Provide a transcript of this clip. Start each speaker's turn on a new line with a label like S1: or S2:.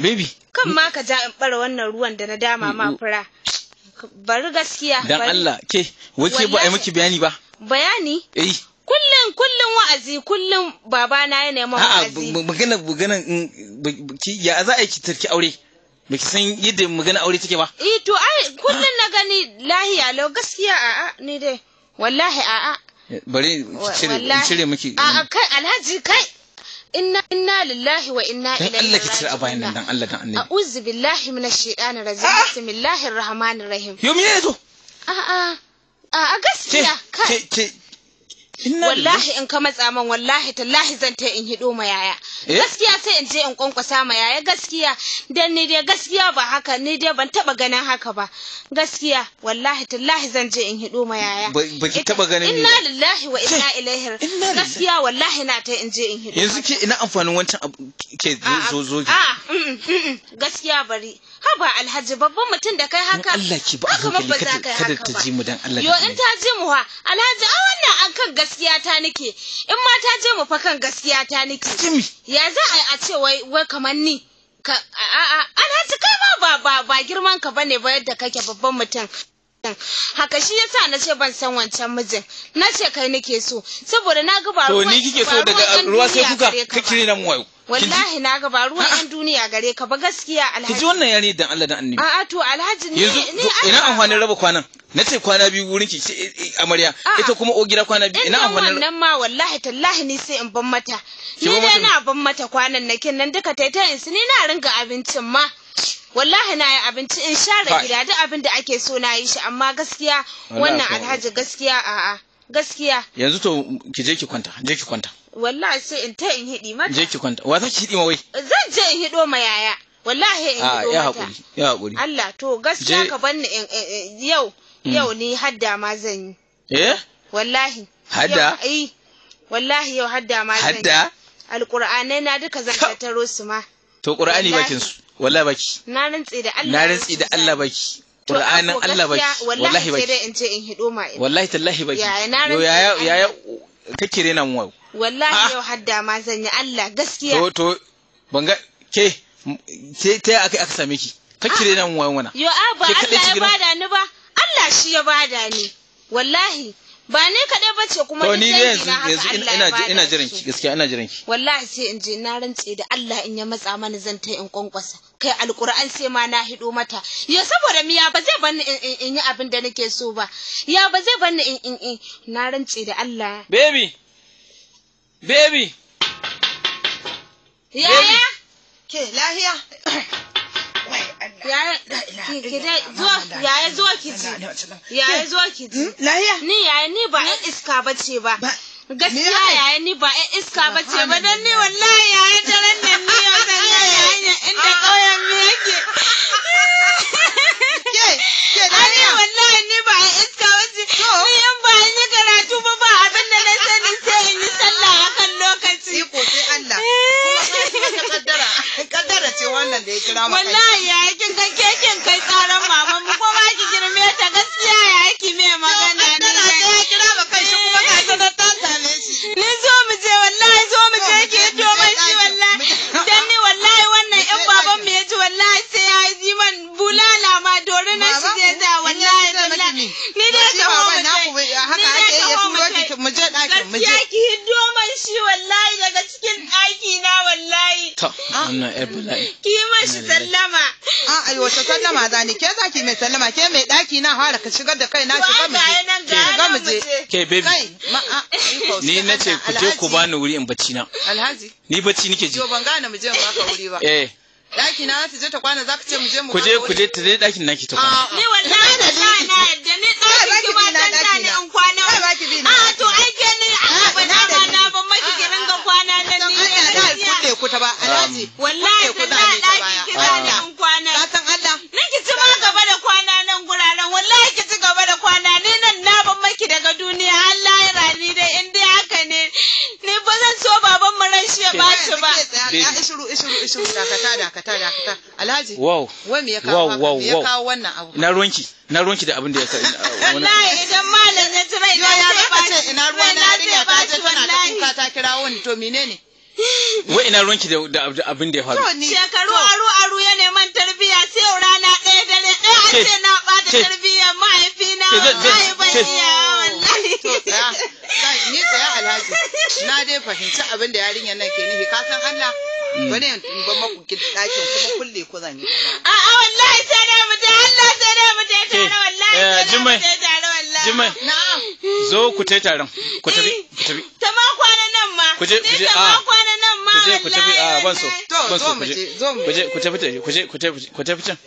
S1: baby
S2: kan ma ka ja in bara wannan ruwan da na dama ma fura bari gaskiya
S1: dan Allah ke wake ba ai miki bayani ba
S2: bayani kullum wa'azi kullum babana ya nema wa'azi
S1: magana ya za a yi ki tarki aure baki san yadda magana aure take ba
S2: to ai kullum na gani lahiya lau gaskiya a'a ni dai wallahi a'a
S1: bari cire miki
S2: a'a kai alhaji kai inna lillahi wa inna ilaihi
S1: raji'un Allah ki cire a bayan nan dan Allah dan annabi
S2: a'udhu billahi minash shaitanir rajim bismillahir rahmanir rahim
S1: yo me yazo
S2: a gaskiya kai wallahi in ka matsa man wallahi tallahi zan ta in hido ma yaya gaskiya sai in je in kwankwasa ma yaya gaskiya dan ni dai gaskiya ba haka ni dai ban taba ganin haka ba gaskiya wallahi tallahi zan je in hido ma yaya
S1: baki taba ganin
S2: inna lillahi wa inna ilaihi gaskiya wallahi na ta in je in hido
S1: yanzu ke ina amfanin wancan ke zo
S2: gaskiya bari haba alhaji babban mutum da kai haka
S1: Allah ki ba hankali kada ta ji mu dan Allah
S2: yo in ta ji mu ha alhaji a wannan an kan gaskiya ta nake in ma ta je mu fa kan gaskiya ta nake ya za a ce wai kamar ni alhaji kai ma ba girman ka bane ba yadda kake babban mutum haka shi yasa na ce ban san wancan mijin na ce kai nake so saboda na ga ba
S1: to ni kike so daga ruwa sai kuka kake na mu wayo
S2: wallahi na ga ba ruwan yan duniya gare ka ba gaskiya alhaji
S1: kiji wannan yare dan Allah dan annabi
S2: a'a to alhaji ni
S1: ina amfanin raba kwanan nace kwana biyu wurin ki amarya ita kuma ogira kwana biyu ina amfanin
S2: wannan ma wallahi tallahi ni sai in ban mata ni dai na ban mata kwanan nakin nan duka taitayin su ni na ringa abincin ma wallahi na yi abinci in share gida duk abin da ake so na yi shi amma gaskiya wannan alhaji gaskiya a'a gaskiya
S1: yanzu to ki je ki kwanta
S2: wallahi sai in ta in hidi mata
S1: je ki kwanta wa za ki hidi ma wai
S2: zan je in hido ma yaya wallahi in hido mata
S1: ya hakuri
S2: Allah to gaskiya ka banni yau ni hadda ma zan yi wallahi
S1: hadda
S2: wallahi yau hadda ma zan yi
S1: hadda
S2: alqur'anai na duka zan tattaro su ma
S1: to qur'ani bakin su wallahi baki
S2: na rantsi da Allah
S1: baki qur'anin Allah baki wallahi baki
S2: sai dai in ce in hido ma
S1: wallahi tallahi baki yaya kake rena mu
S2: wallahi yau hadda ma zan yi Allah gaskiya
S1: to banga ke sai ta aka same ki kake rena mu wana
S2: yo ba Allah ya bada ni ba Allah shi ya bada ni wallahi ba ne kaɗai bace kuma
S1: to ni yanzu ina jiran ki gaskiya ina jiran ki
S2: wallahi sai in je na rantse da Allah in ya matsa mani zan ta in kwankwasa kai alquran sai ma na hido mata ya saboda miya ba zai bani in yi abin da nake so ba ya ba zai bani in na rantse da Allah
S1: baby
S2: yaya
S3: ke lahiya
S2: yaya zuwa ki ji
S3: lahiya
S2: ni yaya ni ba ɗan iska bace ba gaskiya yaya ni ba ɗan iska bace ba dan ni wallahi yaya daren nan ni yau zan ga yaya inda ƙauyen mu yake ke lahiya wallahi ni ba ɗan iska bace ni yan ba ni karatu ba abin da na sani sai in yi sallah akan lokaci
S3: ko sai Allah kuma kaddara ce wannan da ya kira maka
S2: wallahi ya kin ga keken kai tsaron maman mu ko ba ki girme ta gaskiya ya ki me magana ne
S3: ya kira maka shi kuma ka ta same shi
S2: ni zo mu je wallahi zo mu je ke to mai shi wallahi dan ni wallahi wannan in baban mu ya ji wallahi sai ya yi man bulala ma dore na shi zai da wallahi ni dai ka ho mu je
S3: haka ake ya turo ki mu je dakin mu je
S2: gaskiya ki hiddo man shi wallahi daga cikin daki na wallahi
S1: wannan yar bala'i
S2: ki mashi sallama
S3: ai wata sallama zani ke zaki mai sallama ke mai daki na fara ka shigar da kai na shiga mu je
S1: ke baby ni nace ku je ku bani wuri in bacci na
S3: alhaji
S1: ni bacci nake ji
S3: yo ban gane mu je mu baka wuri ba daki na ta je ta kwana zaka ce mu je mu
S1: ku je ta je dakin naki ta kwana
S2: ni wallahi da na yadda ni daki ki ba dan da ni in kwana to ai ke ni ba na ban maki ki ringa kwana nan ni
S3: ne ku ta ba alhaji
S2: wallahi ku da daki ki da ni in kwana
S3: san Allah
S2: nan ki ci ma gaba da kwana nan guraren wallahi ki ci gaba da kwana ni nan na ban maki daga duniya Allah ya rani dai in dai haka ne ni ba zan so baban mu ran shi ya baci ba
S3: ishiru dakata alhaji wai me ya kawo wannan abu
S1: na ruwanki da abin da ya kawo
S2: wallahi idan malam ya tsirai da ya baci
S3: ina ruwan na rinya ta je tana ta kuka ta kirawo ni to menene
S1: wai ina ruwanki da abin da ya faru
S2: shekaru aru
S3: na dai fahimci abin da yarinyar nan ke nufi ka san Allah bane in ba maku ɗakin kuma kulle ku zan yi
S2: a'a wallahi sai da mu Allah sai da mu tare wallahi
S1: Jummai
S3: na'am
S1: zo ku tai taron ku tafi
S2: ta ma kwana nan ma
S1: ku je
S2: ma kwana nan ma
S1: ku tafi a ban so
S3: to zo mu je
S1: ku tafi can